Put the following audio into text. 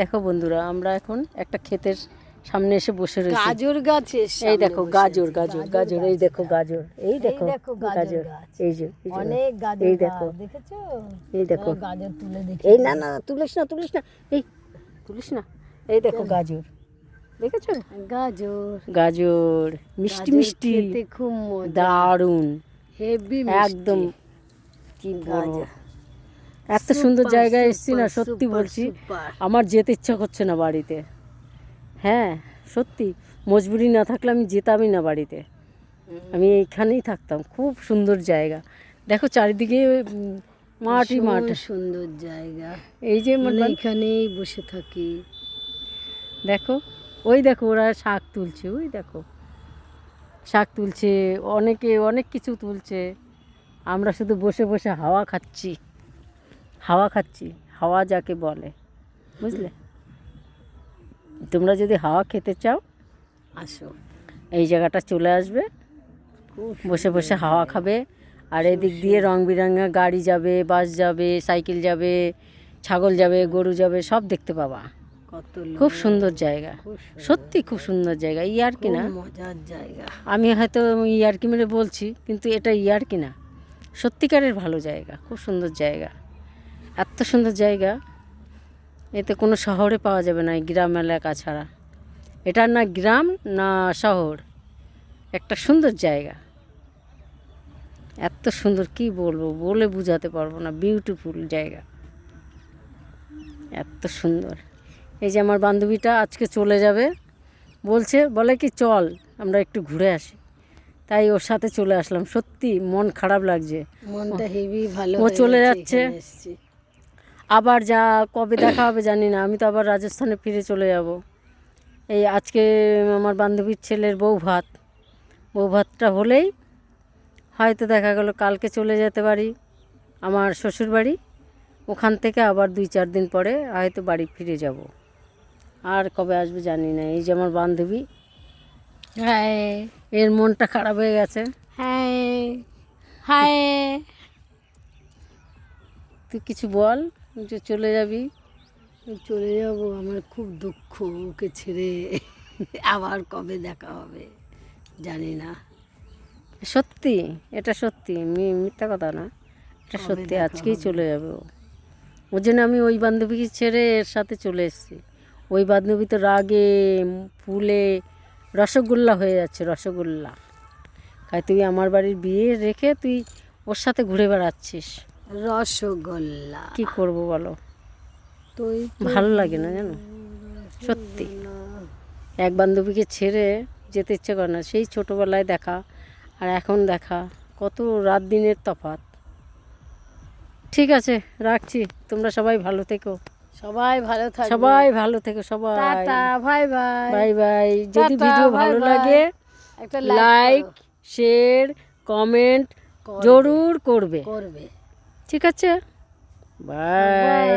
দেখো বন্ধুরা, আমরা এখন একটা ক্ষেতের সামনে এসে বসে রয়েছি। গাজর গাছে এই দেখো গাজর গাজর গাজর, এই দেখো গাজর, এই দেখো গাজর, এই যে অনেক গাজর, এই দেখো, দেখেছো? এই দেখো গাজর তুলে দেখি। এই না না তুলিস না তুলিস না, এই তুলিস না, এই দেখো গাজর, দেখেছো? গাজর গাজর মিষ্টি মিষ্টি, খেতে খুব মজা, দারুণ, হেভি একদম কি বলবো, এত সুন্দর জায়গায় এসেছি না, সত্যি বলছি আমার যেতে ইচ্ছা করছে না বাড়িতে। হ্যাঁ সত্যি, মজবুরি না থাকলে আমি যেতামই না বাড়িতে, আমি এইখানেই থাকতাম। খুব সুন্দর জায়গা, দেখো চারিদিকে মাঠই মাঠ, সুন্দর জায়গা। এই যে মানে এখানেই বসে থাকি। দেখো ওই দেখো ওরা শাক তুলছে, ওই দেখো শাক তুলছে, অনেকে অনেক কিছু তুলছে, আমরা শুধু বসে বসে হাওয়া খাচ্ছি, হাওয়া খাচ্ছি, হাওয়া যাকে বলে, বুঝলে? তোমরা যদি হাওয়া খেতে চাও আসো, এই জায়গাটা চলে আসবে, বসে বসে হাওয়া খাবে। আর এদিক দিয়ে রং বেরঙের গাড়ি যাবে, বাস যাবে, সাইকেল যাবে, ছাগল যাবে, গরু যাবে, সব দেখতে পাবা। খুব সুন্দর জায়গা, সত্যি খুব সুন্দর জায়গা। ইয়ার্কি না, মজার জায়গা। আমি হয়তো ইয়ার্কি মেরে বলছি, কিন্তু এটা ইয়ার্কি না, সত্যিকারের ভালো জায়গা, খুব সুন্দর জায়গা, এত সুন্দর জায়গা এতে কোনো শহরে পাওয়া যাবে না, এই গ্রাম এলাকা ছাড়া। এটা না গ্রাম না শহর, একটা সুন্দর জায়গা, এত সুন্দর কি বলবো, বলে বোঝাতে পারবো না, বিউটিফুল জায়গা, এত সুন্দর। এই যে আমার বান্ধবীটা আজকে চলে যাবে বলছে, বলে কি চল আমরা একটু ঘুরে আসি, তাই ওর সাথে চলে আসলাম। সত্যি মন খারাপ লাগছে, মনটা হেভি ভালো, ও চলে যাচ্ছে, আবার যা কবে দেখা হবে জানি না। আমি তো আবার রাজস্থানে ফিরে চলে যাব। এই আজকে আমার বান্ধবীর ছেলের বউ ভাতটা হলেই হয়তো দেখা গেল কালকে চলে যেতে পারি আমার শ্বশুর বাড়ি, ওখান থেকে আবার 2-4 দিন পরে হয়তো বাড়ি ফিরে যাব। আর কবে আসবে জানি না। এই যে আমার বান্ধবী, হ্যাঁ এর মনটা খারাপ হয়ে গেছে। হ্যাঁ হ্যাঁ, তুই কিছু বল, যে চলে যাবি। চলে যাব, আমার খুব দুঃখ ওকে ছেড়ে, আবার কবে দেখা হবে জানি না। সত্যি, এটা সত্যি, মিথ্যা কথা না, এটা সত্যি, আজকেই চলে যাবে ও। ওর জন্য আমি ওই বান্ধবীকে ছেড়ে এর সাথে চলে এসেছি। ওই বান্ধবী তো রাগে ফুলে রসগোল্লা হয়ে যাচ্ছে, রসগোল্লা তাই তুই আমার বাড়ির বিয়ে রেখে তুই ওর সাথে ঘুরে বেড়াচ্ছিস। রসগোল্লা কি করব বলো, তুই ভালো লাগে না জানো, সত্যি এক বান্ধবীকে ছেড়ে যেতে ইচ্ছে করে না। সেই ছোটোবেলায় দেখা আর এখন দেখা, কত রাত দিনের তফাৎ। ঠিক আছে, রাখছি, তোমরা সবাই ভালো থেকো, সবাই ভালো থাকবে, সবাই ভালো থেকো, সবাই tata, bye bye, bye bye. যদি টাটা, ভিডিও বাই ভালো বাই। লাগে একটা লাইক শেয়ার কমেন্ট জরুর করবে, করবে। ঠিক আছে? বাই।